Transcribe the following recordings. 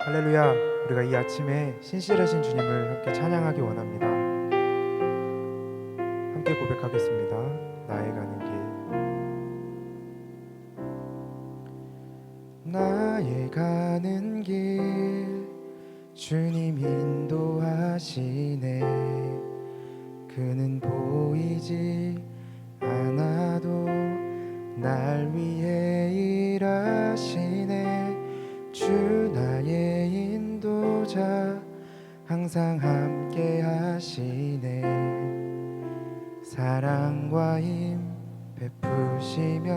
할렐루야. 우리가 이 아침에 신실하신 주님을 함께 찬양하기 원합니다. 함께 고백하겠습니다. 나의 가는 길, 나의 가는 길, 주님 인도하시네. 그는 보이지 않아도 날 위해 일하시네. 주 나의 인도자, 항상 함께 하시네. 사랑과 힘 베푸시며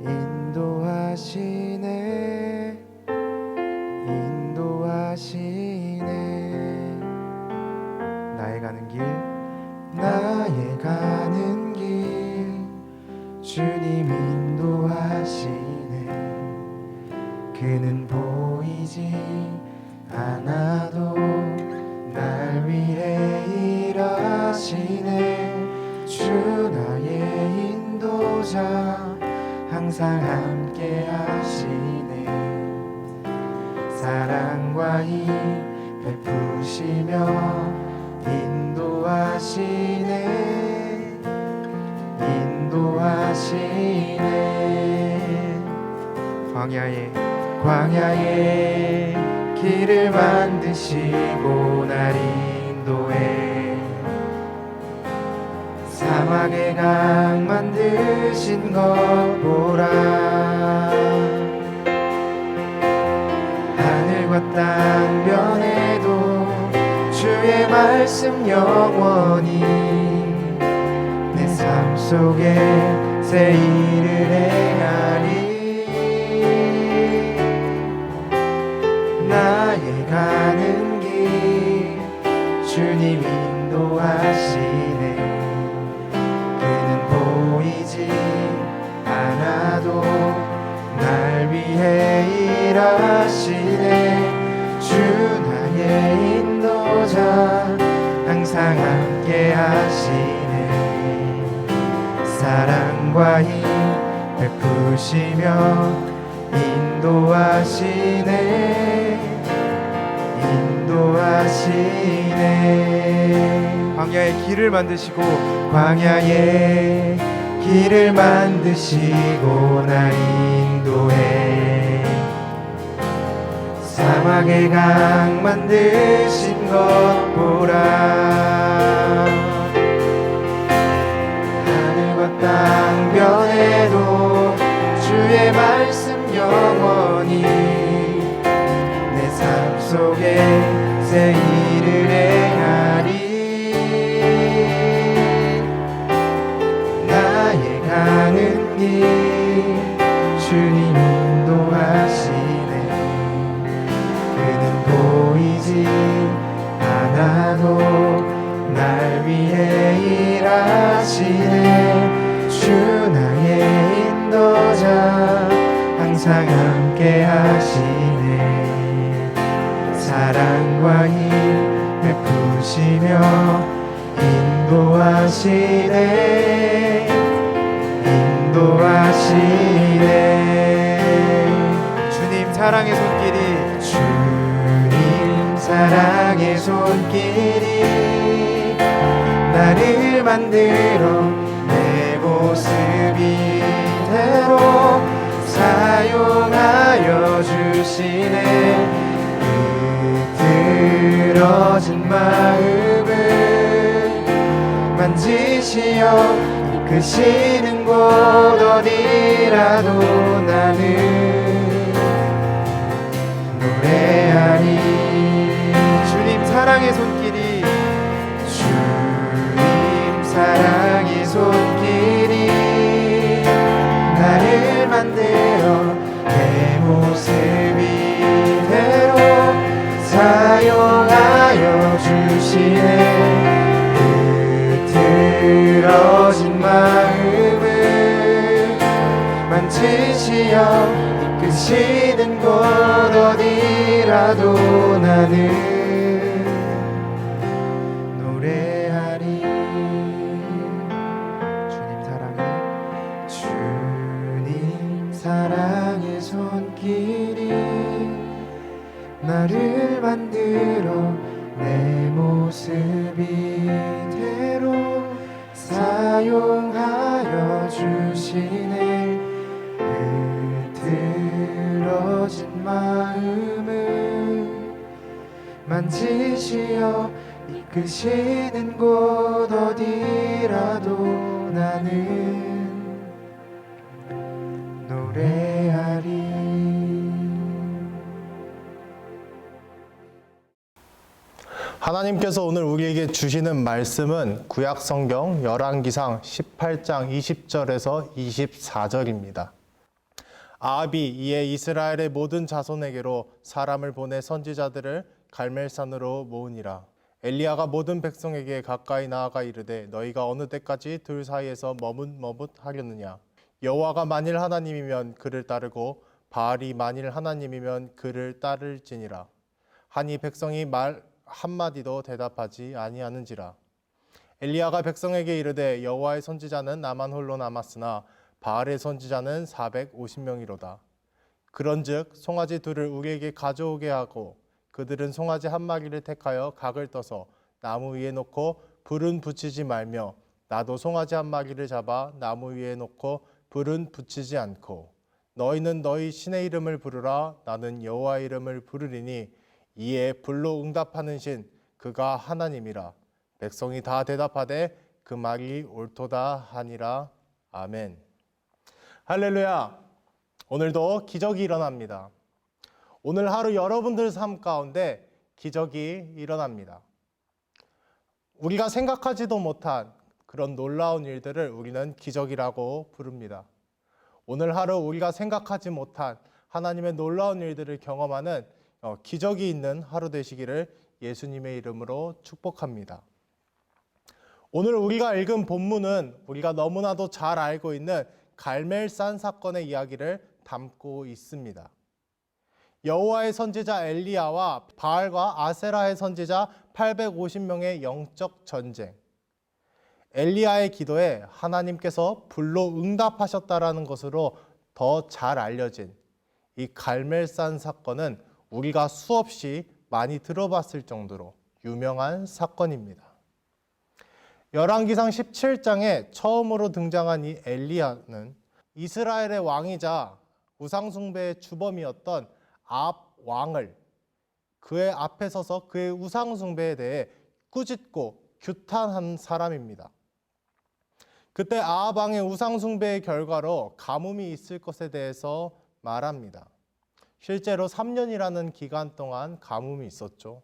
인도하시네. 인도하시네. 나의 가는 길, 나의 가는 길, 주님 인도하시네. 그는 보이지 않아도 날 위해 일하시네. 주 나의 인도자, 항상 함께 하시네. 사랑과 힘 베푸시며 인도하시네. 인도하시네. 광야에 길을 만드시고 날 인도해. 사막에 강 만드신 것 보라. 하늘과 땅 변해도 주의 말씀 영원히. 내 삶 속에 새 일을 행하리. 나의 가는 길, 주님 인도하시네. 그는 보이지 않아도 날 위해 일하시네. 주 나의 인도자, 항상 함께 하시네. 사랑과 힘 베푸시며 인도하시네. 인도하시네. 광야에 길을 만드시고 날 인도해. 사막에 강 만드신 것 보라. 하늘과 땅 변해도 주의 말씀 영원히. 내 삶 속에 새 일을 행하리. 나의 가는 길, 주님 인도하시네. 그는 보이지 않아도 날 위해 일하시네. 주 나의 인도자, 항상 함께 하시네. 사랑과 힘 베푸시며 인도하시네. 인도하시네. 주님 사랑의 손길이, 주님 사랑의 손길이 나를 만들어 내 모습 이대로 사용하여 주시네. 들어진 마음을 만지시어 이끄시는 곳 어디라도 나는 노래하리. 주님 사랑의 손길이, 주님 사랑의 손길이 나를 만들어 내 모습 이대로 사용하여 주시네. 들어진 마음을 만지시어 이끄시는 곳 어디라도 나는 노래하리. 주님 사랑의 손길이 모습 이대로 사용하여 주시네. 흐트러진 마음을 만지시어 이끄시는 곳 어디라도 나는 노래하리. 하나님께서 오늘 우리에게 주시는 말씀은 구약성경 열왕기상 18장 20절에서 24절입니다. 아합이 이에 이스라엘의 모든 자손에게로 사람을 보내 선지자들을 갈멜산으로 모으니라. 엘리야가 모든 백성에게 가까이 나아가 이르되 너희가 어느 때까지 둘 사이에서 머뭇머뭇하려느냐. 여호와가 만일 하나님이면 그를 따르고 바알이 만일 하나님이면 그를 따를지니라. 하니 백성이 말 한마디도 대답하지 아니하는지라. 엘리야가 백성에게 이르되 여호와의 선지자는 나만 홀로 남았으나 바알의 선지자는 450명이로다. 그런즉 송아지 둘을 우리에게 가져오게 하고 그들은 송아지 한 마리를 택하여 각을 떠서 나무 위에 놓고 불은 붙이지 말며 나도 송아지 한 마리를 잡아 나무 위에 놓고 불은 붙이지 않고 너희는 너희 신의 이름을 부르라. 나는 여호와의 이름을 부르리니 이에 불로 응답하는 신 그가 하나님이라. 백성이 다 대답하되 그 말이 옳도다 하니라. 아멘. 할렐루야. 오늘도 기적이 일어납니다. 오늘 하루 여러분들 삶 가운데 기적이 일어납니다. 우리가 생각하지도 못한 그런 놀라운 일들을 우리는 기적이라고 부릅니다. 오늘 하루 우리가 생각하지 못한 하나님의 놀라운 일들을 경험하는 기적이 있는 하루 되시기를 예수님의 이름으로 축복합니다. 오늘 우리가 읽은 본문은 우리가 너무나도 잘 알고 있는 갈멜산 사건의 이야기를 담고 있습니다. 여호와의 선지자 엘리야와 바알과 아세라의 선지자 850명의 영적 전쟁. 엘리야의 기도에 하나님께서 불로 응답하셨다라는 것으로 더 잘 알려진 이 갈멜산 사건은 우리가 수없이 많이 들어봤을 정도로 유명한 사건입니다. 열왕기상 17장에 처음으로 등장한 이 엘리야는 이스라엘의 왕이자 우상숭배의 주범이었던 아합 왕을 그의 앞에 서서 그의 우상숭배에 대해 꾸짖고 규탄한 사람입니다. 그때 아합 왕의 우상숭배의 결과로 가뭄이 있을 것에 대해서 말합니다. 실제로 3년이라는 기간 동안 가뭄이 있었죠.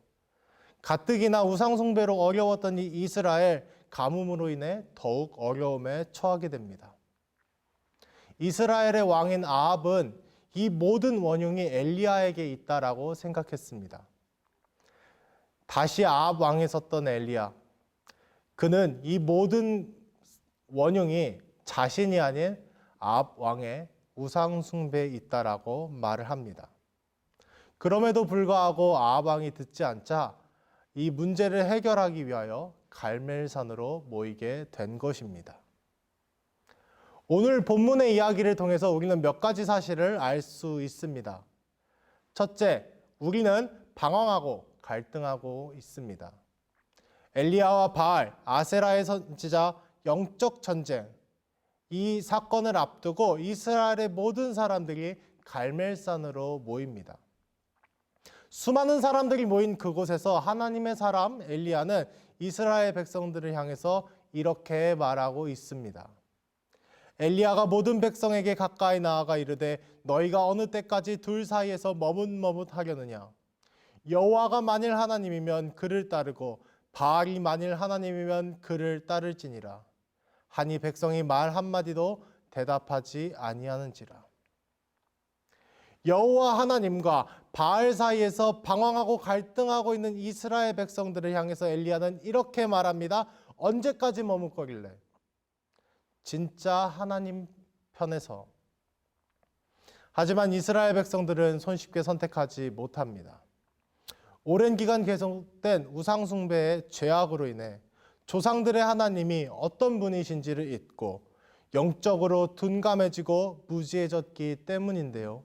가뜩이나 우상숭배로 어려웠던 이 이스라엘, 가뭄으로 인해 더욱 어려움에 처하게 됩니다. 이스라엘의 왕인 아합은 이 모든 원흉이 엘리야에게 있다라고 생각했습니다. 다시 아합 왕에 섰던 엘리야, 그는 이 모든 원흉이 자신이 아닌 아합 왕의 우상숭배에 있다라고 말을 합니다. 그럼에도 불구하고 아합 왕이 듣지 않자 이 문제를 해결하기 위하여 갈멜산으로 모이게 된 것입니다. 오늘 본문의 이야기를 통해서 우리는 몇 가지 사실을 알 수 있습니다. 첫째, 우리는 방황하고 갈등하고 있습니다. 엘리야와 바알, 아세라의 선지자 영적 전쟁, 이 사건을 앞두고 이스라엘의 모든 사람들이 갈멜산으로 모입니다. 수많은 사람들이 모인 그곳에서 하나님의 사람 엘리야는 이스라엘 백성들을 향해서 이렇게 말하고 있습니다. 엘리야가 모든 백성에게 가까이 나아가 이르되 너희가 어느 때까지 둘 사이에서 머뭇머뭇하려느냐. 여호와가 만일 하나님이면 그를 따르고 바알이 만일 하나님이면 그를 따를지니라. 하니 백성이 말 한마디도 대답하지 아니하는지라. 여호와 하나님과 바알 사이에서 방황하고 갈등하고 있는 이스라엘 백성들을 향해서 엘리야는 이렇게 말합니다. 언제까지 머뭇거릴래? 진짜 하나님 편에서. 하지만 이스라엘 백성들은 손쉽게 선택하지 못합니다. 오랜 기간 계속된 우상숭배의 죄악으로 인해 조상들의 하나님이 어떤 분이신지를 잊고 영적으로 둔감해지고 무지해졌기 때문인데요.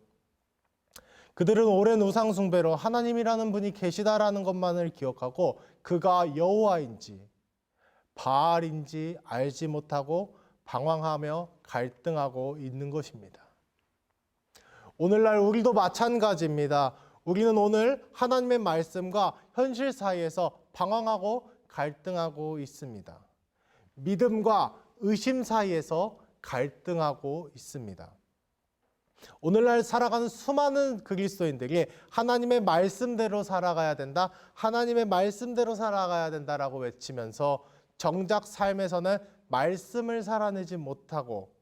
그들은 오랜 우상숭배로 하나님이라는 분이 계시다라는 것만을 기억하고 그가 여호와인지 바알인지 알지 못하고 방황하며 갈등하고 있는 것입니다. 오늘날 우리도 마찬가지입니다. 우리는 오늘 하나님의 말씀과 현실 사이에서 방황하고 갈등하고 있습니다. 믿음과 의심 사이에서 갈등하고 있습니다. 오늘날 살아가는 수많은 그리스도인들이 하나님의 말씀대로 살아가야 된다, 하나님의 말씀대로 살아가야 된다라고 외치면서 정작 삶에서는 말씀을 살아내지 못하고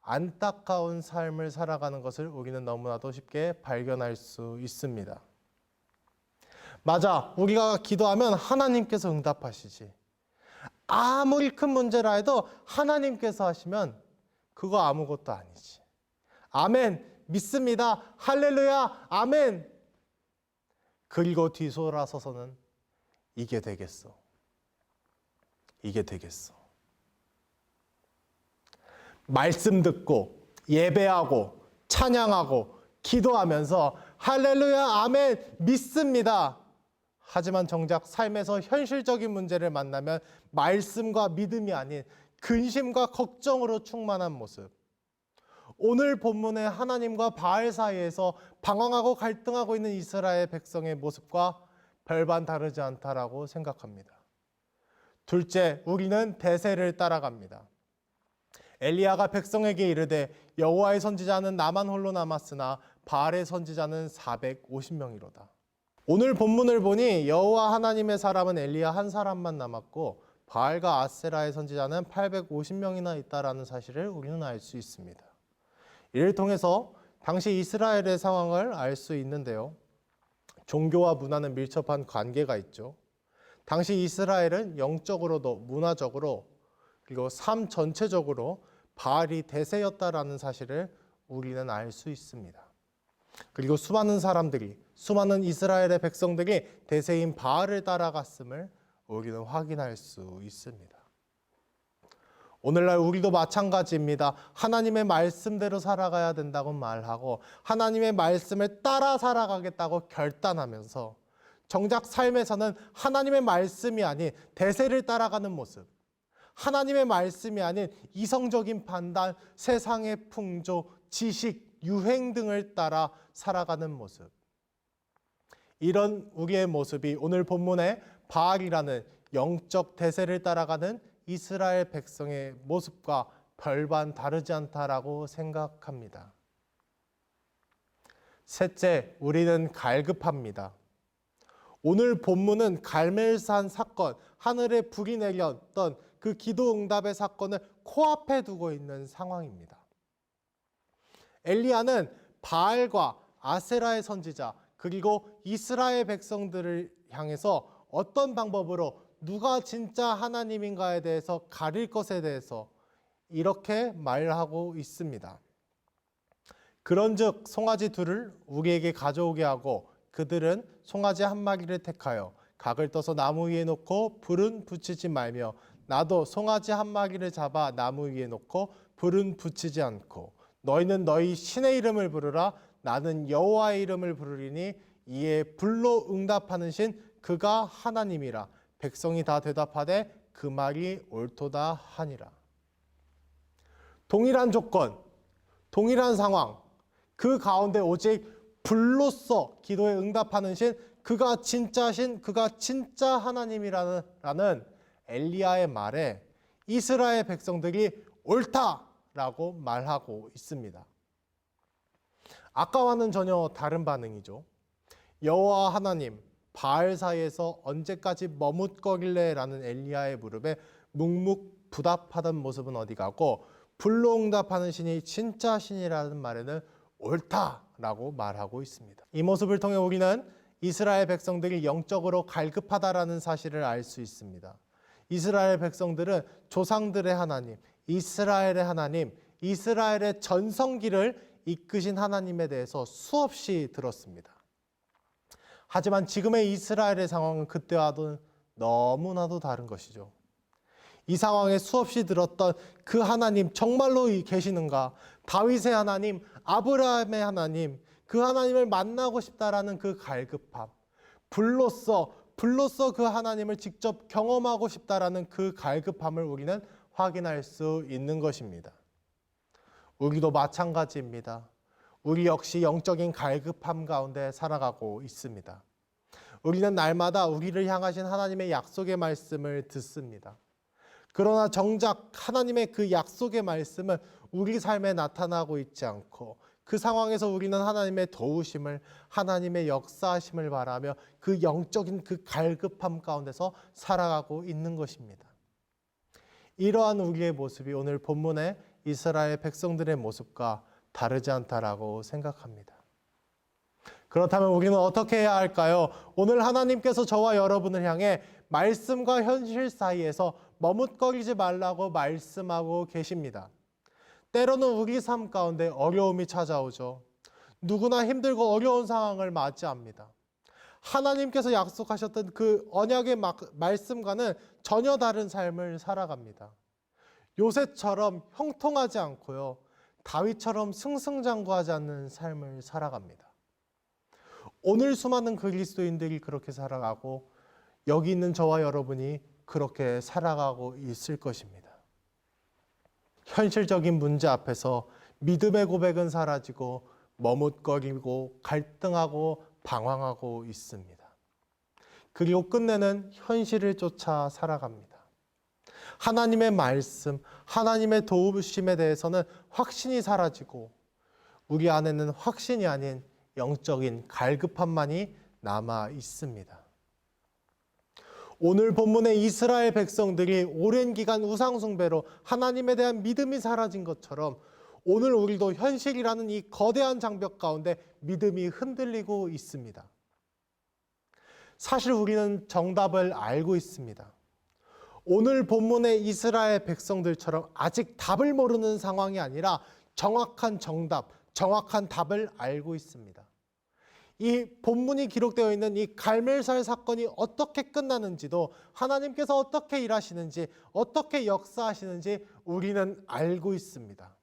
안타까운 삶을 살아가는 것을 우리는 너무나도 쉽게 발견할 수 있습니다. 맞아, 우리가 기도하면 하나님께서 응답하시지. 아무리 큰 문제라 해도 하나님께서 하시면 그거 아무것도 아니지. 아멘, 믿습니다. 할렐루야, 아멘. 그리고 뒤돌아서서는 이게 되겠어. 이게 되겠어. 말씀 듣고 예배하고 찬양하고 기도하면서 할렐루야, 아멘, 믿습니다. 하지만 정작 삶에서 현실적인 문제를 만나면 말씀과 믿음이 아닌 근심과 걱정으로 충만한 모습. 오늘 본문의 하나님과 바알 사이에서 방황하고 갈등하고 있는 이스라엘 백성의 모습과 별반 다르지 않다라고 생각합니다. 둘째, 우리는 대세를 따라갑니다. 엘리야가 백성에게 이르되 여호와의 선지자는 나만 홀로 남았으나 바알의 선지자는 450명이로다. 오늘 본문을 보니 여호와 하나님의 사람은 엘리야 한 사람만 남았고 바알과 아세라의 선지자는 850명이나 있다라는 사실을 우리는 알 수 있습니다. 이를 통해서 당시 이스라엘의 상황을 알 수 있는데요. 종교와 문화는 밀접한 관계가 있죠. 당시 이스라엘은 영적으로도 문화적으로 그리고 삶 전체적으로 바알이 대세였다라는 사실을 우리는 알 수 있습니다. 그리고 수많은 사람들이, 수많은 이스라엘의 백성들이 대세인 바알을 따라갔음을 우리는 확인할 수 있습니다. 오늘날 우리도 마찬가지입니다. 하나님의 말씀대로 살아가야 된다고 말하고 하나님의 말씀을 따라 살아가겠다고 결단하면서 정작 삶에서는 하나님의 말씀이 아닌 대세를 따라가는 모습, 하나님의 말씀이 아닌 이성적인 판단, 세상의 풍조, 지식, 유행 등을 따라 살아가는 모습. 이런 우리의 모습이 오늘 본문의 바알이라는 영적 대세를 따라가는 이스라엘 백성의 모습과 별반 다르지 않다라고 생각합니다. 셋째, 우리는 갈급합니다. 오늘 본문은 갈멜산 사건, 하늘에 불이 내렸던 그 기도 응답의 사건을 코앞에 두고 있는 상황입니다. 엘리야는 바알과 아세라의 선지자 그리고 이스라엘 백성들을 향해서 어떤 방법으로 누가 진짜 하나님인가에 대해서 가릴 것에 대해서 이렇게 말하고 있습니다. 그런즉 송아지 둘을 우리에게 가져오게 하고 그들은 송아지 한 마리를 택하여 각을 떠서 나무 위에 놓고 불은 붙이지 말며 나도 송아지 한 마리를 잡아 나무 위에 놓고 불은 붙이지 않고 너희는 너희 신의 이름을 부르라 나는 여호와의 이름을 부르리니 이에 불로 응답하는 신 그가 하나님이라. 백성이 다 대답하되 그 말이 옳도다 하니라. 동일한 조건, 동일한 상황, 그 가운데 오직 불로써 기도에 응답하는 신, 그가 진짜 신, 그가 진짜 하나님이라는 엘리야의 말에 이스라엘 백성들이 옳다라고 말하고 있습니다. 아까와는 전혀 다른 반응이죠. 여호와 하나님, 바알 사이에서 언제까지 머뭇거릴래라는 엘리야의 무릎에 묵묵부답하던 모습은 어디 가고 불로 응답하는 신이 진짜 신이라는 말에는 옳다라고 말하고 있습니다. 이 모습을 통해 우리는 이스라엘 백성들이 영적으로 갈급하다라는 사실을 알 수 있습니다. 이스라엘 백성들은 조상들의 하나님, 이스라엘의 하나님, 이스라엘의 전성기를 이끄신 하나님에 대해서 수없이 들었습니다. 하지만 지금의 이스라엘의 상황은 그때와도 너무나도 다른 것이죠. 이 상황에 수없이 들었던 그 하나님 정말로 계시는가? 다윗의 하나님, 아브라함의 하나님, 그 하나님을 만나고 싶다라는 그 갈급함, 불로써 불로써 그 하나님을 직접 경험하고 싶다라는 그 갈급함을 우리는 확인할 수 있는 것입니다. 우리도 마찬가지입니다. 우리 역시 영적인 갈급함 가운데 살아가고 있습니다. 우리는 날마다 우리를 향하신 하나님의 약속의 말씀을 듣습니다. 그러나 정작 하나님의 그 약속의 말씀은 우리 삶에 나타나고 있지 않고 그 상황에서 우리는 하나님의 도우심을, 하나님의 역사하심을 바라며 그 영적인 그 갈급함 가운데서 살아가고 있는 것입니다. 이러한 우리의 모습이 오늘 본문의 이스라엘 백성들의 모습과 다르지 않다라고 생각합니다. 그렇다면 우리는 어떻게 해야 할까요? 오늘 하나님께서 저와 여러분을 향해 말씀과 현실 사이에서 머뭇거리지 말라고 말씀하고 계십니다. 때로는 우리 삶 가운데 어려움이 찾아오죠. 누구나 힘들고 어려운 상황을 맞이합니다. 하나님께서 약속하셨던 그 언약의 말씀과는 전혀 다른 삶을 살아갑니다. 요셉처럼 형통하지 않고요. 다윗처럼 승승장구하지 않는 삶을 살아갑니다. 오늘 수많은 그리스도인들이 그렇게 살아가고 여기 있는 저와 여러분이 그렇게 살아가고 있을 것입니다. 현실적인 문제 앞에서 믿음의 고백은 사라지고 머뭇거리고 갈등하고 방황하고 있습니다. 그리고 끝내는 현실을 쫓아 살아갑니다. 하나님의 말씀, 하나님의 도우심에 대해서는 확신이 사라지고 우리 안에는 확신이 아닌 영적인 갈급함만이 남아 있습니다. 오늘 본문의 이스라엘 백성들이 오랜 기간 우상 숭배로 하나님에 대한 믿음이 사라진 것처럼 오늘 우리도 현실이라는 이 거대한 장벽 가운데 믿음이 흔들리고 있습니다. 사실 우리는 정답을 알고 있습니다. 오늘 본문의 이스라엘 백성들처럼 아직 답을 모르는 상황이 아니라 정확한 정답, 정확한 답을 알고 있습니다. 이 본문이 기록되어 있는 이 갈멜살 사건이 어떻게 끝나는지도 하나님께서 어떻게 일하시는지 어떻게 역사하시는지 우리는 알고 있습니다.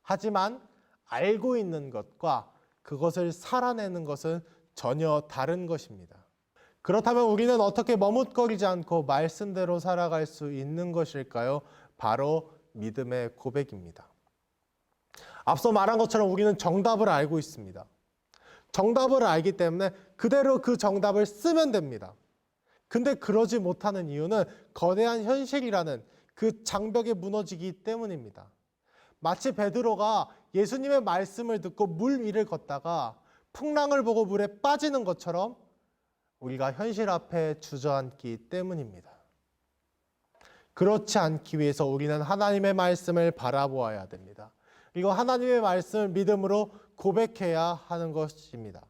하지만 알고 있는 것과 그것을 살아내는 것은 전혀 다른 것입니다. 그렇다면 우리는 어떻게 머뭇거리지 않고 말씀대로 살아갈 수 있는 것일까요? 바로 믿음의 고백입니다. 앞서 말한 것처럼 우리는 정답을 알고 있습니다. 정답을 알기 때문에 그대로 그 정답을 쓰면 됩니다. 근데 그러지 못하는 이유는 거대한 현실이라는 그 장벽에 무너지기 때문입니다. 마치 베드로가 예수님의 말씀을 듣고 물 위를 걷다가 풍랑을 보고 물에 빠지는 것처럼 우리가 현실 앞에 주저앉기 때문입니다. 그렇지 않기 위해서 우리는 하나님의 말씀을 바라보아야 됩니다. 그리고 하나님의 말씀을 믿음으로 고백해야 하는 것입니다.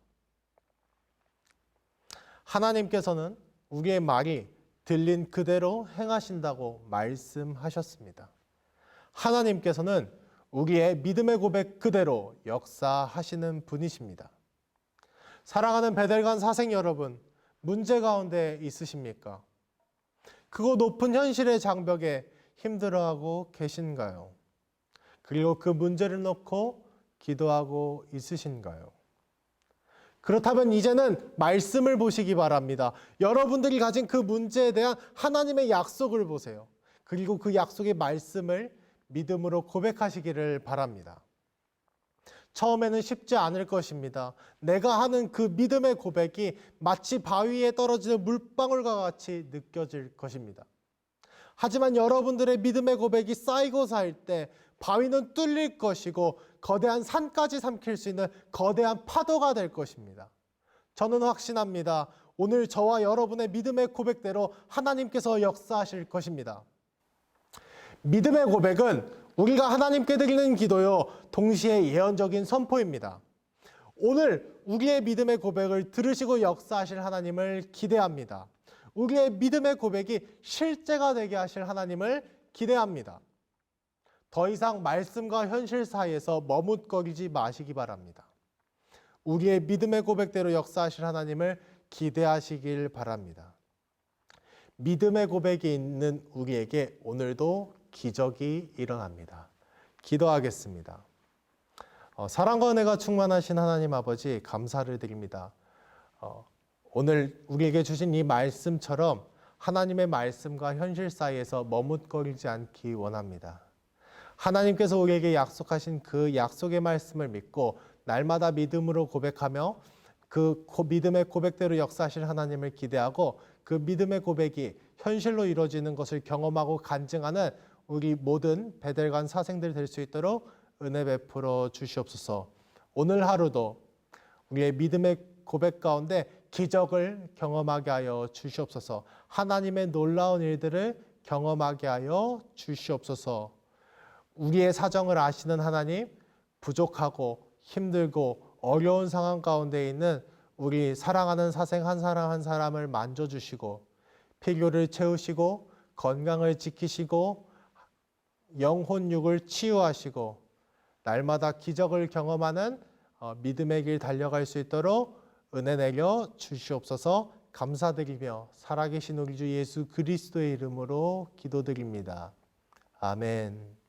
하나님께서는 우리의 말이 들린 그대로 행하신다고 말씀하셨습니다. 하나님께서는 우리의 믿음의 고백 그대로 역사하시는 분이십니다. 사랑하는 베델간 사생 여러분, 문제 가운데 있으십니까? 그거 높은 현실의 장벽에 힘들어하고 계신가요? 그리고 그 문제를 놓고 기도하고 있으신가요? 그렇다면 이제는 말씀을 보시기 바랍니다. 여러분들이 가진 그 문제에 대한 하나님의 약속을 보세요. 그리고 그 약속의 말씀을 믿음으로 고백하시기를 바랍니다. 처음에는 쉽지 않을 것입니다. 내가 하는 그 믿음의 고백이 마치 바위에 떨어지는 물방울과 같이 느껴질 것입니다. 하지만 여러분들의 믿음의 고백이 쌓이고 쌓일 때 바위는 뚫릴 것이고 거대한 산까지 삼킬 수 있는 거대한 파도가 될 것입니다. 저는 확신합니다. 오늘 저와 여러분의 믿음의 고백대로 하나님께서 역사하실 것입니다. 믿음의 고백은 우리가 하나님께 드리는 기도요, 동시에 예언적인 선포입니다. 오늘 우리의 믿음의 고백을 들으시고 역사하실 하나님을 기대합니다. 우리의 믿음의 고백이 실제가 되게 하실 하나님을 기대합니다. 더 이상 말씀과 현실 사이에서 머뭇거리지 마시기 바랍니다. 우리의 믿음의 고백대로 역사하실 하나님을 기대하시길 바랍니다. 믿음의 고백이 있는 우리에게 오늘도 기적이 일어납니다. 기도하겠습니다. 사랑과 은혜가 충만하신 하나님 아버지 감사를 드립니다. 오늘 우리에게 주신 이 말씀처럼 하나님의 말씀과 현실 사이에서 머뭇거리지 않기 원합니다. 하나님께서 우리에게 약속하신 그 약속의 말씀을 믿고 날마다 믿음으로 고백하며 그 믿음의 고백대로 역사하실 하나님을 기대하고 그 믿음의 고백이 현실로 이루어지는 것을 경험하고 간증하는 우리 모든 베델간 사생들 될 수 있도록 은혜 베풀어 주시옵소서. 오늘 하루도 우리의 믿음의 고백 가운데 기적을 경험하게 하여 주시옵소서. 하나님의 놀라운 일들을 경험하게 하여 주시옵소서. 우리의 사정을 아시는 하나님, 부족하고 힘들고 어려운 상황 가운데 있는 우리 사랑하는 사생 한 사람 한 사람을 만져주시고 필요를 채우시고 건강을 지키시고 영혼 육을 치유하시고 날마다 기적을 경험하는 믿음의 길 달려갈 수 있도록 은혜 내려 주시옵소서. 감사드리며 살아계신 우리 주 예수 그리스도의 이름으로 기도드립니다. 아멘.